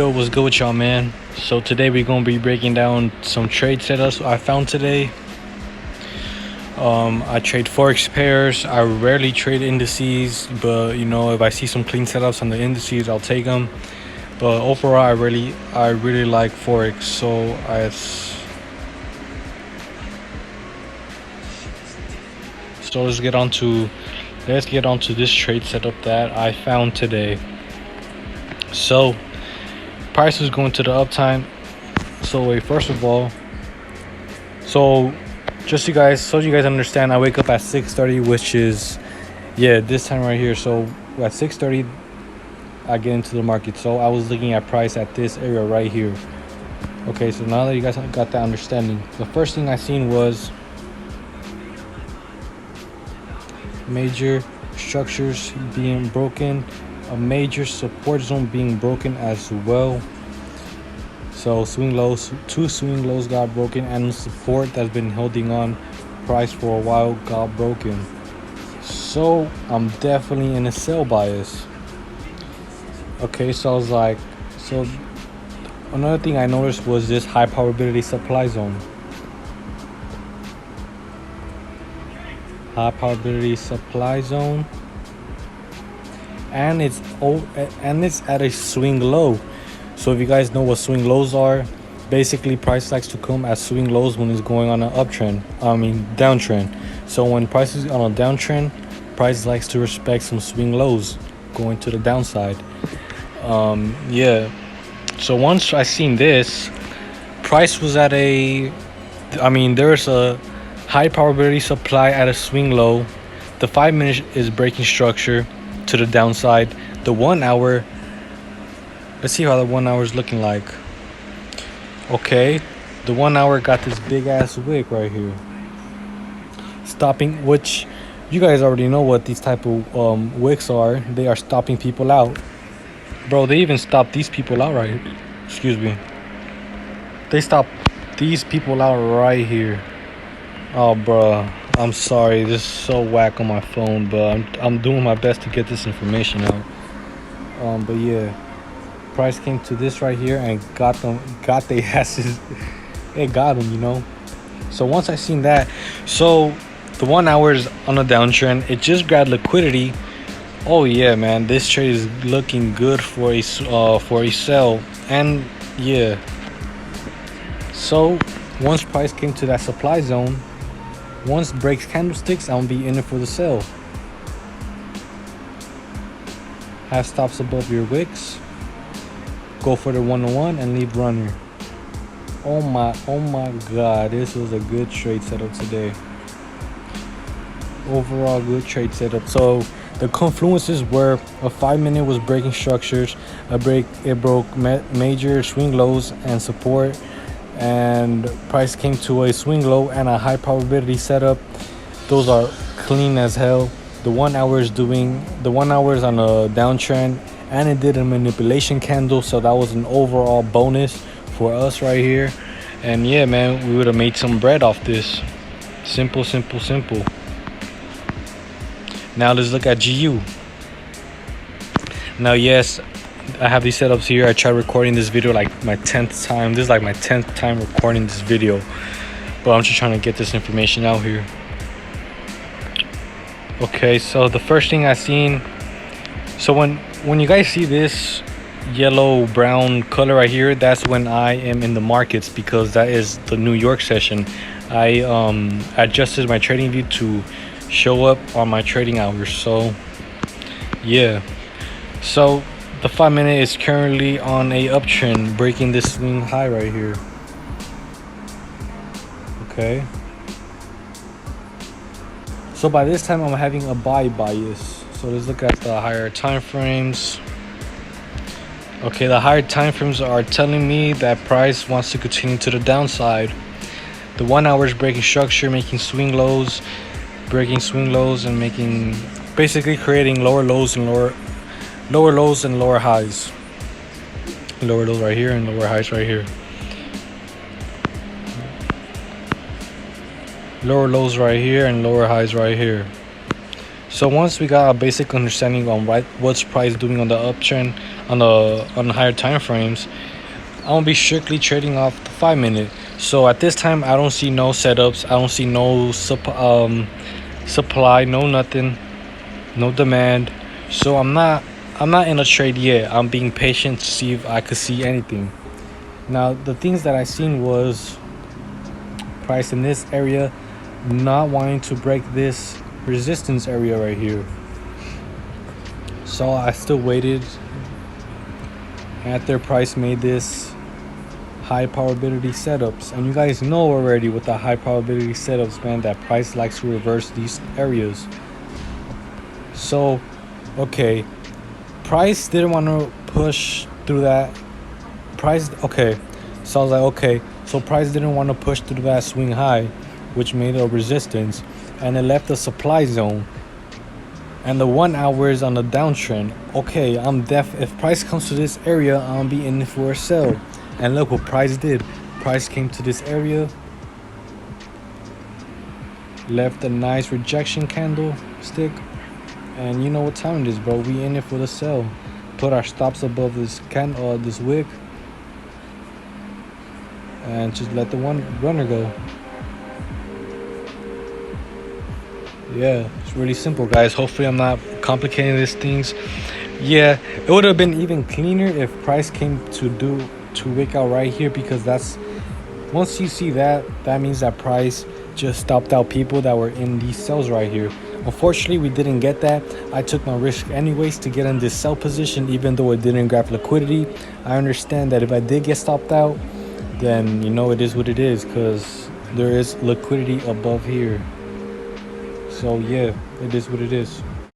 Yo, what's good with y'all, man? So today we're gonna be breaking down some trade setups I found today. I trade Forex pairs. I rarely trade indices, but you know, if I see some clean setups on the indices, I'll take them. But overall, I really like Forex. So let's get on to this trade setup that I found today. So price is going to the uptime. So wait, first of all, just so you guys understand, I wake up at 6:30, which is this time right here. So at 6:30 I get into the market. So I was looking at price at this area right here. Okay, so now that you guys got that understanding, the first thing I seen was major structures being broken, a major support zone being broken as well. So two swing lows got broken, and support that's been holding on price for a while got broken. So I'm definitely in a sell bias. Okay, so I was like, so another thing I noticed was this high probability supply zone. High probability supply zone, and it's at a swing low. So if you guys know what swing lows are, basically price likes to come at swing lows when it's going on an downtrend. So when price is on a downtrend, price likes to respect some swing lows going to the downside. So once I seen this, price was at there's a high probability supply at a swing low. The 5 minute is breaking structure to the downside. The 1 hour, let's see how the 1 hour is looking like. Okay, the 1 hour got this big ass wick right here, stopping, which you guys already know what these type of wicks are. They are stopping people out. Bro, they even stopped these people out right here. Excuse me. They stopped these people out right here. Oh, bro, I'm sorry. This is so whack on my phone, but I'm doing my best to get this information out. But yeah, price came to this right here and got their asses. It got them, you know. So once I seen that, so the 1 hour is on a downtrend. It just grabbed liquidity. Oh yeah, man, this trade is looking good for a sell. And yeah, so once price came to that supply zone, once breaks candlesticks, I'll be in it for the sell. Have stops above your wicks. Go for the 1-on-1 and leave runner. Oh my god, this was a good trade setup today. Overall good trade setup. So the confluences were a 5 minute was breaking structures, it broke major swing lows and support, and price came to a swing low and a high probability setup. Those are clean as hell. The 1 hour is on a downtrend, and it did a manipulation candle, so that was an overall bonus for us right here. And yeah, man, we would have made some bread off this. Simple. Now let's look at GU. Now yes, I have these setups here. I tried recording this video like my 10th time. This is like my 10th time recording this video, but I'm just trying to get this information out here. Okay, so the first thing I seen, so when you guys see this yellow brown color right here, that's when I am in the markets, because that is the New York session. I adjusted my trading view to show up on my trading hours. So yeah, so the 5 minute is currently on a uptrend, breaking this swing high right here. Okay, so by this time I'm having a buy bias. So let's look at the higher time frames. Okay, the higher time frames are telling me that price wants to continue to the downside. The 1 hour is breaking structure, making swing lows, breaking swing lows, and making, basically creating lower lows and lower highs. Lower lows right here and lower highs right here. Lower lows right here and lower highs right here. So once we got a basic understanding on what's price doing on the uptrend on the higher time frames, I'm gonna be strictly trading off the 5 minute. So at this time, I don't see no setups. I don't see no supply, no nothing, no demand. So I'm not in a trade yet. I'm being patient to see if I could see anything. Now the things that I seen was price in this area, not wanting to break this resistance area right here. So I still waited after price made this high probability setups, and you guys know already with the high probability setups, man, that price likes to reverse these areas. So okay, price didn't want to push through that price. Okay, so I was like, okay, so price didn't want to push through that swing high, which made a resistance, and it left the supply zone. And the 1 hour is on the downtrend. Okay, if price comes to this area, I'm be in for a sell. And look what price did. Price came to this area, left a nice rejection candle stick, and you know what time it is, bro. We in it for the sell. Put our stops above this this wick, and just let the runner go. Yeah, it's really simple, guys. Hopefully I'm not complicating these things. Yeah, it would have been even cleaner if price came to wick out right here, because that's, once you see that means that price just stopped out people that were in these sells right here. Unfortunately, we didn't get that. I took my risk anyways to get in this sell position, even though it didn't grab liquidity. I understand that if I did get stopped out, then you know it is what it is, because there is liquidity above here. So yeah, it is what it is.